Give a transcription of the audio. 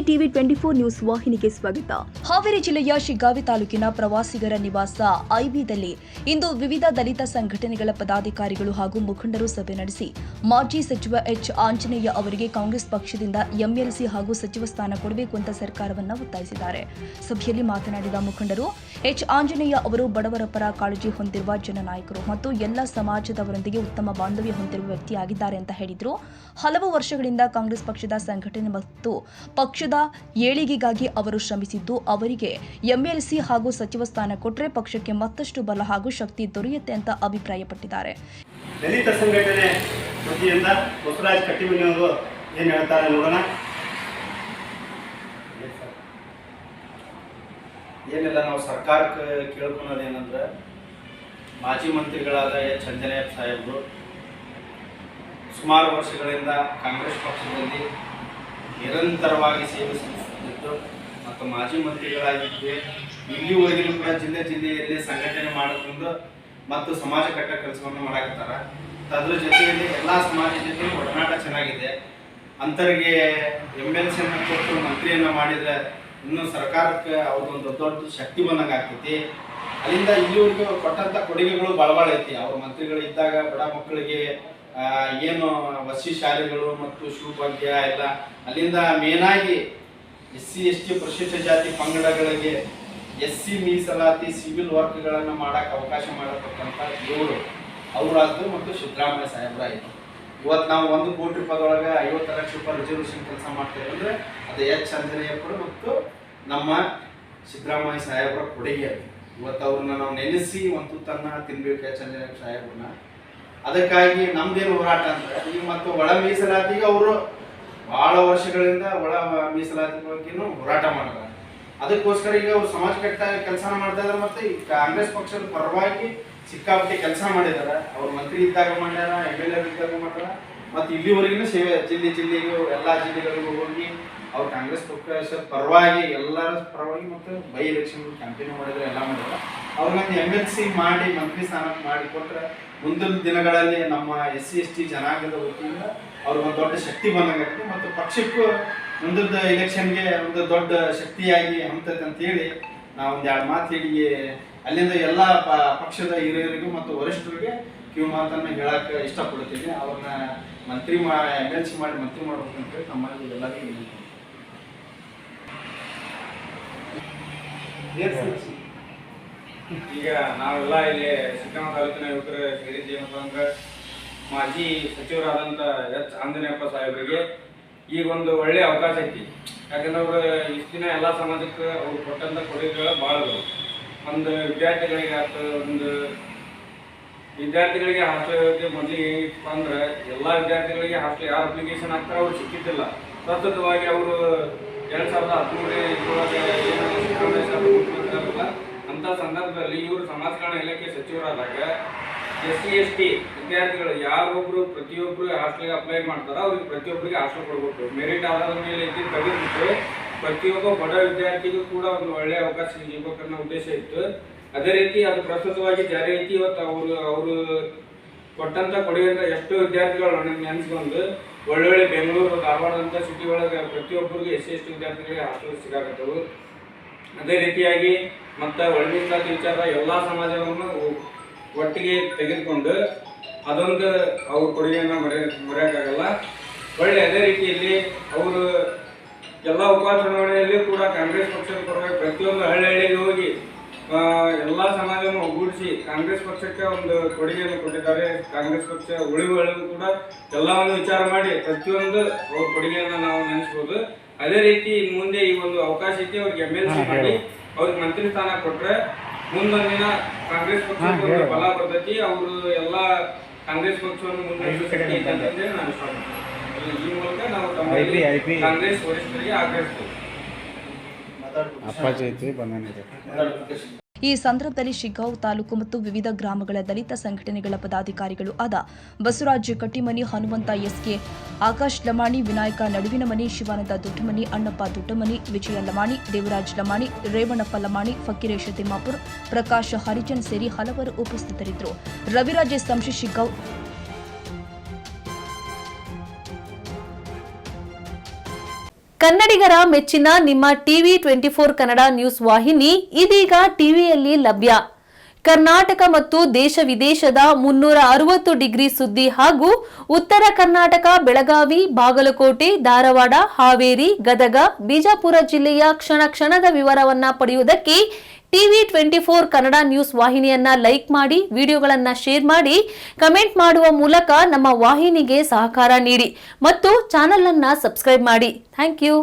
TV 24 news ವಾಹಿನಿಗೆ ಸ್ವಾಗತ. ಹಾವೇರಿ ಜಿಲ್ಲೆಯ ಶಿಗ್ಗಾವಿ ತಾಲೂಕಿನ ಪ್ರವಾಸಿಗರ ನಿವಾಸ ಐಬಿದಲ್ಲಿ ಇಂದು ವಿವಿಧ ದಲಿತ ಸಂಘಟನೆಗಳ ಪದಾಧಿಕಾರಿಗಳು ಹಾಗೂ ಮುಖಂಡರು ಸಭೆ ನಡೆಸಿ ಮಾಜಿ ಸಚಿವ ಎಚ್ ಆಂಜನೇಯ ಅವರಿಗೆ ಕಾಂಗ್ರೆಸ್ ಪಕ್ಷದಿಂದ ಎಂಎಲ್ಸಿ ಹಾಗೂ ಸಚಿವ ಸ್ಥಾನ ಕೊಡಬೇಕು ಅಂತ ಸರ್ಕಾರವನ್ನು ಒತ್ತಾಯಿಸಿದ್ದಾರೆ. ಸಭೆಯಲ್ಲಿ ಮಾತನಾಡಿದ ಮುಖಂಡರು, ಎಚ್ ಆಂಜನೇಯ ಅವರು ಬಡವರ ಪರ ಕಾಳಜಿ ಹೊಂದಿರುವ ಜನನಾಯಕರು ಮತ್ತು ಎಲ್ಲ ಸಮಾಜದವರೊಂದಿಗೆ ಉತ್ತಮ ಬಾಂಧವ್ಯ ಹೊಂದಿರುವ ವ್ಯಕ್ತಿಯಾಗಿದ್ದಾರೆ ಅಂತ ಹೇಳಿದರು. ಹಲವು ವರ್ಷಗಳಿಂದ ಕಾಂಗ್ರೆಸ್ ಪಕ್ಷದ ಸಂಘಟನೆ ಮತ್ತು ಪಕ್ಷದ ಏಳಿಗೆಗಾಗಿ ಅವರು ಶ್ರಮಿಸಿದ್ದು, ಅವರಿಗೆ ಎಂಎಲ್ಸಿ ಹಾಗೂ ಸಚಿವ ಸ್ಥಾನ ಕೊಟ್ಟರೆ ಪಕ್ಷಕ್ಕೆ ಮತ್ತಷ್ಟು ಬಲ ಹಾಗೂ ಶಕ್ತಿ ದೊರೆಯುತ್ತೆ ಅಂತ ಅಭಿಪ್ರಾಯಪಟ್ಟಿದ್ದಾರೆ. ದಲಿತ ಸಂಘಟನೆ ವತಿಯಿಂದ ಬಸವರಾಜ ಕಟ್ಟಿಮನಿಯವರು ಏನು ಹೇಳ್ತಾರೆ ನೋಡೋಣ. ಏನೆಲ್ಲ ನಾವು ಸರ್ಕಾರಕ್ಕೆ ಕೇಳ್ಕೊಳೋದೇನಂದ್ರೆ, ಮಾಜಿ ಮಂತ್ರಿಗಳಾದ ಎಚ್ ಆಂಜನೇಯ ಸಾಹೇಬರು ಸುಮಾರು ವರ್ಷಗಳಿಂದ ಕಾಂಗ್ರೆಸ್ ಪಕ್ಷದಲ್ಲಿ ನಿರಂತರವಾಗಿ ಸೇವೆ ಸಲ್ಲಿಸುತ್ತಿದ್ದು ಮತ್ತು ಮಾಜಿ ಮಂತ್ರಿಗಳಾಗಿದ್ದು ಇಲ್ಲಿವರೆಗೂ ಕೂಡ ಜಿಲ್ಲೆಯಲ್ಲಿ ಸಂಘಟನೆ ಮಾಡಿಕೊಂಡು ಮತ್ತು ಸಮಾಜ ಕಟ್ಟ ಕೆಲಸವನ್ನು ಮಾಡಾಕತ್ತಾರ. ಅದ್ರ ಜೊತೆಯಲ್ಲಿ ಎಲ್ಲ ಸಮಾಜ ಜೊತೆ ಒಡನಾಟ ಚೆನ್ನಾಗಿದೆ. ಅಂತರಿಗೆ MLC ಕೊಟ್ಟು ಮಂತ್ರಿಯನ್ನು ಮಾಡಿದರೆ ಇನ್ನೂ ಸರ್ಕಾರಕ್ಕೆ ಅವ್ರದ್ದೊಂದು ದೊಡ್ಡ ಶಕ್ತಿ ಬಂದಂಗೆ ಆಗ್ತೈತಿ. ಅಲ್ಲಿಂದ ಇಲ್ಲಿವರೆಗೂ ಕೊಟ್ಟಂಥ ಕೊಡುಗೆಗಳು ಭಾಳ ಐತಿ. ಅವ್ರ ಮಂತ್ರಿಗಳು ಇದ್ದಾಗ ಬಡ ಮಕ್ಕಳಿಗೆ ಏನು ವಸತಿ ಶಾಲೆಗಳು ಮತ್ತು ಶಿವಭಾಗ್ಯ ಎಲ್ಲ, ಅಲ್ಲಿಂದ ಮೇನಾಗಿ SC ST ಪರಿಶಿಷ್ಟ ಜಾತಿ ಪಂಗಡಗಳಿಗೆ SC ಮೀಸಲಾತಿ ಸಿವಿಲ್ ವರ್ಕ್ಗಳನ್ನು ಮಾಡೋಕ್ಕೆ ಅವಕಾಶ ಮಾಡತಕ್ಕಂಥ ಇವರು ಅವರಾದ್ರು ಮತ್ತು ಸಿದ್ದರಾಮಯ್ಯ ಸಾಹೇಬರಾಯಿತು. ಇವತ್ತು ನಾವು 1 ಕೋಟಿ ರೂಪಾಯಿದೊಳಗೆ 50 ಲಕ್ಷ ರೂಪಾಯಿ ರಿಸರ್ವೇಷನ್ ಕೆಲಸ ಮಾಡ್ತೇವೆ ಅಂದರೆ ಅದು ಎಚ್ ಆಂಜನೇಯಪ್ಪರು ಮತ್ತು ನಮ್ಮ ಸಿದ್ದರಾಮಯ್ಯ ಸಾಹೇಬರ ಕೊಡುಗೆ. ಇವತ್ತು ಅವ್ರನ್ನ ನಾವು ನೆನೆಸಿ ಒಂದು ತನ್ನ ತಿನ್ಬೇಕು ಎಚ್ ಆಂಜನೇಯ ಸಾಹೇಬ್ರನ್ನ. ಅದಕ್ಕಾಗಿ ನಮ್ದೇನು ಹೋರಾಟ ಅಂದ್ರೆ, ಈಗ ಮತ್ತು ಒಳ ಮೀಸಲಾತಿಗೆ ಅವರು ಭಾಳ ವರ್ಷಗಳಿಂದ ಒಳ ಮೀಸಲಾತಿ ಬಗ್ಗೆನೂ ಹೋರಾಟ ಮಾಡಿದ್ದಾರೆ. ಅದಕ್ಕೋಸ್ಕರ ಈಗ ಅವ್ರು ಸಮಾಜ ಕಟ್ಟ ಕೆಲಸ ಮಾಡ್ತಾ ಇದ್ದಾರೆ ಮತ್ತು ಈ ಕಾಂಗ್ರೆಸ್ ಪಕ್ಷದ ಪರವಾಗಿ ಸಿಕ್ಕಾಪಟ್ಟೆ ಕೆಲಸ ಮಾಡಿದ್ದಾರೆ. ಅವ್ರು ಮಂತ್ರಿ ಇದ್ದಾಗ ಮಾಡ್ಯಾರ, MLA ಇದ್ದಾಗ ಮಾಡ್ಯಾರ ಮತ್ತು ಇಲ್ಲಿವರೆಗೂ ಸೇವೆ ಜಿಲ್ಲೆಗೂ ಎಲ್ಲ ಜಿಲ್ಲೆಗಳಿಗೂ ಹೋಗಿ ಅವ್ರು ಕಾಂಗ್ರೆಸ್ ಪಕ್ಷದ ಪರವಾಗಿ ಎಲ್ಲರ ಪರವಾಗಿ ಮತ್ತು ಬೈ ಎಲೆಕ್ಷನ್ ಕ್ಯಾಂಪೇನ್ ಮಾಡಿದ್ರೆ ಎಲ್ಲ ಮಾಡಿದ್ರೆ ಅವ್ರನ್ನ MLC ಮಾಡಿ ಮಂತ್ರಿ ಸ್ಥಾನಕ್ಕೆ ಮಾಡಿಕೊಟ್ರೆ ಮುಂದಿನ ದಿನಗಳಲ್ಲಿ ನಮ್ಮ SC ST ಜನಾಂಗದ ವತಿಯಿಂದ ಅವ್ರಿಗೊಂದು ದೊಡ್ಡ ಶಕ್ತಿ ಬಂದಂಗಾಗ್ತದೆ ಮತ್ತು ಪಕ್ಷಕ್ಕೂ ಮುಂದಿನ ಎಲೆಕ್ಷನ್ಗೆ ಒಂದು ದೊಡ್ಡ ಶಕ್ತಿಯಾಗಿ ಹಂತೈತೆ ಅಂತೇಳಿ ನಾವು ಒಂದು 2 ಮಾತು ಹೇಳಿ ಅಲ್ಲಿಂದ ಎಲ್ಲ ಪಕ್ಷದ ಹಿರಿಯರಿಗೂ ಮತ್ತು ವರಿಷ್ಠರಿಗೆ ಕಿವಿ ಮಾತನ್ನು ಹೇಳಕ್ಕೆ ಇಷ್ಟಪಡ್ತೀನಿ. ಅವ್ರನ್ನ ಮಂತ್ರಿ MLC ಮಾಡಿ ಮಂತ್ರಿ ಮಾಡ್ಬೇಕು ಅಂತೇಳಿ ನಮ್ಮಲ್ಲಿ ಎಲ್ಲರಿಗೂ ಈಗ ನಾವೆಲ್ಲ ಇಲ್ಲಿ ಶಿಗ್ಗಾವಿ ತಾಲೂಕಿನ ಯುವಕರು ಸೇರಿದ್ದೇನಪ್ಪ ಅಂದ್ರೆ, ಮಾಜಿ ಸಚಿವರಾದಂಥ ಎಚ್ ಆಂಜನೇಯಪ್ಪ ಸಾಹೇಬರಿಗೆ ಈಗ ಒಂದು ಒಳ್ಳೆಯ ಅವಕಾಶ ಐತಿ. ಯಾಕಂದ್ರೆ ಅವರು ಇಷ್ಟು ದಿನ ಎಲ್ಲ ಸಮಾಜಕ್ಕೆ ಅವ್ರು ಕೊಟ್ಟಂಥ ಕೊಡುಗೆಗಳು ಭಾಳ ಅದಾವೆ. ಒಂದು ವಿದ್ಯಾರ್ಥಿಗಳಿಗೆ ಹಾಸ್ಟೆಲ್ ವ್ಯವಸ್ಥೆ ಮೊದಲಿಗೆ ಹೇಗಿತ್ತು ಅಂದ್ರೆ, ಎಲ್ಲ ವಿದ್ಯಾರ್ಥಿಗಳಿಗೆ ಹಾಸ್ಟೆಲ್ ಯಾರು ಅಪ್ಲಿಕೇಶನ್ ಹಾಕ್ತಾರೆ ಅವ್ರು ಸಿಕ್ಕಿದ್ದಿಲ್ಲ. ಪ್ರಸ್ತುತವಾಗಿ ಅವರು 2013 ಏನು ಅಂಥ ಸಂದರ್ಭದಲ್ಲಿ ಇವರು ಸಮಾಜ ಕಲ್ಯಾಣ ಇಲಾಖೆ ಸಚಿವರಾದಾಗ SC ST ವಿದ್ಯಾರ್ಥಿಗಳು ಯಾರೊಬ್ಬರು ಪ್ರತಿಯೊಬ್ಬರು ಹಾಸ್ಟೆಲ್ಗೆ ಅಪ್ಲೈ ಮಾಡ್ತಾರೋ ಅವ್ರಿಗೆ ಪ್ರತಿಯೊಬ್ಬರಿಗೆ ಹಾಸ್ಟೆಲ್ ಕೊಡ್ಬೇಕು. ಮೆರಿಟ್ ಆಧಾರದ ಮೇಲೆ ತೆಗೆದುಬಿಟ್ಟು ಪ್ರತಿಯೊಬ್ಬ ಬಡ ವಿದ್ಯಾರ್ಥಿಗೂ ಕೂಡ ಒಂದು ಒಳ್ಳೆಯ ಅವಕಾಶ ಸಿಗಬೇಕನ್ನೋ ಉದ್ದೇಶ ಇತ್ತು. ಅದೇ ರೀತಿ ಅದು ಪ್ರಸ್ತುತವಾಗಿ ಜಾರಿ ಐತಿ. ಇವತ್ತು ಅವರು ಕೊಟ್ಟಂಥ ಕೊಡುಗೆಯಿಂದ ಎಷ್ಟೋ ವಿದ್ಯಾರ್ಥಿಗಳು ನೆನೆಸ್ಕೊಂಡು ಒಳ್ಳೊಳ್ಳೆ ಬೆಂಗಳೂರು ಧಾರವಾಡದಂಥ ಸಿಟಿ ಒಳಗೆ ಪ್ರತಿಯೊಬ್ಬರಿಗೆ SC ST ವಿದ್ಯಾರ್ಥಿಗಳಿಗೆ ಹಾಸ್ಟೆಲ್ ಸಿಗಾಕತ್ತವು. ಅದೇ ರೀತಿಯಾಗಿ ಮತ್ತು ಒಳಮೀಸಲಾತಿ ವಿಚಾರ ಎಲ್ಲ ಸಮಾಜವನ್ನು ಒಟ್ಟಿಗೆ ತೆಗೆದುಕೊಂಡು ಅದೊಂದು ಅವ್ರ ಕೊಡುಗೆಯನ್ನು ಮರೆಯೋಕ್ಕಾಗಲ್ಲ. ಒಳ್ಳೆ ಅದೇ ರೀತಿಯಲ್ಲಿ ಅವರು ಎಲ್ಲ ಉಪಚುನಾವಣೆಯಲ್ಲಿ ಕೂಡ ಕಾಂಗ್ರೆಸ್ ಪಕ್ಷದ ಪರವಾಗಿ ಪ್ರತಿಯೊಂದು ಹಳ್ಳಿಗೆ ಹೋಗಿ ಎಲ್ಲ ಸಮಾಜವನ್ನು ಒಗ್ಗೂಡಿಸಿ ಕಾಂಗ್ರೆಸ್ ಪಕ್ಷಕ್ಕೆ ಒಂದು ಕೊಡುಗೆಯನ್ನು ಕೊಟ್ಟಿದ್ದಾರೆ. ಕಾಂಗ್ರೆಸ್ ಪಕ್ಷ ಉಳಿವು ಕೂಡ ಎಲ್ಲವನ್ನು ವಿಚಾರ ಮಾಡಿ ಪ್ರತಿಯೊಂದು ಅವ್ರ ಕೊಡುಗೆಯನ್ನು ನಾವು ನೆನೆಸ್ಬೋದು. ಅದೇ ರೀತಿ ಮುಂದೆ ಈ ಒಂದು ಅವಕಾಶ ಐತಿ, ಅವ್ರಿಗೆ MLC ಮಾಡಿ ಅವ್ರಿಗೆ ಮಂತ್ರಿ ಸ್ಥಾನ ಕೊಟ್ಟರೆ ಮುಂದೊಂದು ದಿನ ಕಾಂಗ್ರೆಸ್ ಪಕ್ಷಕ್ಕೆ ಬಲ ಬರ್ತೈತಿ. ಅವರು ಎಲ್ಲ ಕಾಂಗ್ರೆಸ್ ಪಕ್ಷವನ್ನು ಮುಂದೆ ನಾನು ಇಷ್ಟಪಡ್ತೀನಿ. ಈ ಮೂಲಕ ನಾವು ಕಾಂಗ್ರೆಸ್ ವರಿಷ್ಠರಿಗೆ ಆಗ್ರಹಿಸ್ತೇವೆ. ಈ ಸಂದರ್ಭದಲ್ಲಿ ಶಿಗ್ಗಾವಿ ತಾಲೂಕು ಮತ್ತು ವಿವಿಧ ಗ್ರಾಮಗಳ ದಲಿತ ಸಂಘಟನೆಗಳ ಪದಾಧಿಕಾರಿಗಳು ಆದ ಬಸವರಾಜ ಕಟ್ಟಿಮನಿ, ಹನುಮಂತ SK, ಆಕಾಶ್ ಲಮಾಣಿ, ವಿನಾಯಕ ನಡುವಿನಮನಿ, ಶಿವಾನಂದ ದೊಡ್ಡಮನಿ, ಅಣ್ಣಪ್ಪ ದೊಡ್ಡಮನಿ, ವಿಜಯ ಲಮಾಣಿ, ದೇವರಾಜ್ ಲಮಾಣಿ, ರೇವಣಪ್ಪ ಲಮಾಣಿ, ಫಕೀರೇಶ ತಿಮ್ಮಾಪುರ್, ಪ್ರಕಾಶ್ ಹರಿಜನ್ ಸೇರಿ ಹಲವರು ಉಪಸ್ಥಿತರಿದ್ದರು. ರವಿರಾಜ್ ಸಂಶಿ, ಶಿಗ್ಗಾವಿ. ಕನ್ನಡಿಗರ ಮೆಚ್ಚಿನ ನಿಮ್ಮ ಟಿವಿ 24 ಕನ್ನಡ ನ್ಯೂಸ್ ವಾಹಿನಿ ಇದೀಗ ಟಿವಿಯಲ್ಲಿ ಲಭ್ಯ. ಕರ್ನಾಟಕ ಮತ್ತು ದೇಶ ವಿದೇಶದ 360 ಡಿಗ್ರಿ ಸುದ್ದಿ ಹಾಗೂ ಉತ್ತರ ಕರ್ನಾಟಕ, ಬೆಳಗಾವಿ, ಬಾಗಲಕೋಟೆ, ಧಾರವಾಡ, ಹಾವೇರಿ, ಗದಗ, ಬಿಜಾಪುರ ಜಿಲ್ಲೆಯ ಕ್ಷಣ ಕ್ಷಣದ ವಿವರವನ್ನ ಪಡೆಯುವುದಕ್ಕೆ ಟಿವಿ 24 ಕನ್ನಡ ನ್ಯೂಸ್ ವಾಹಿನಿಯನ್ನ ಲೈಕ್ ಮಾಡಿ, ವಿಡಿಯೋಗಳನ್ನ ಶೇರ್ ಮಾಡಿ, ಕಮೆಂಟ್ ಮಾಡುವ ಮೂಲಕ ನಮ್ಮ ವಾಹಿನಿಗೆ ಸಹಕಾರ ನೀಡಿ ಮತ್ತು ಚಾನೆಲ್ ಅನ್ನ ಸಬ್ಸ್ಕ್ರೈಬ್ ಮಾಡಿ. Thank you.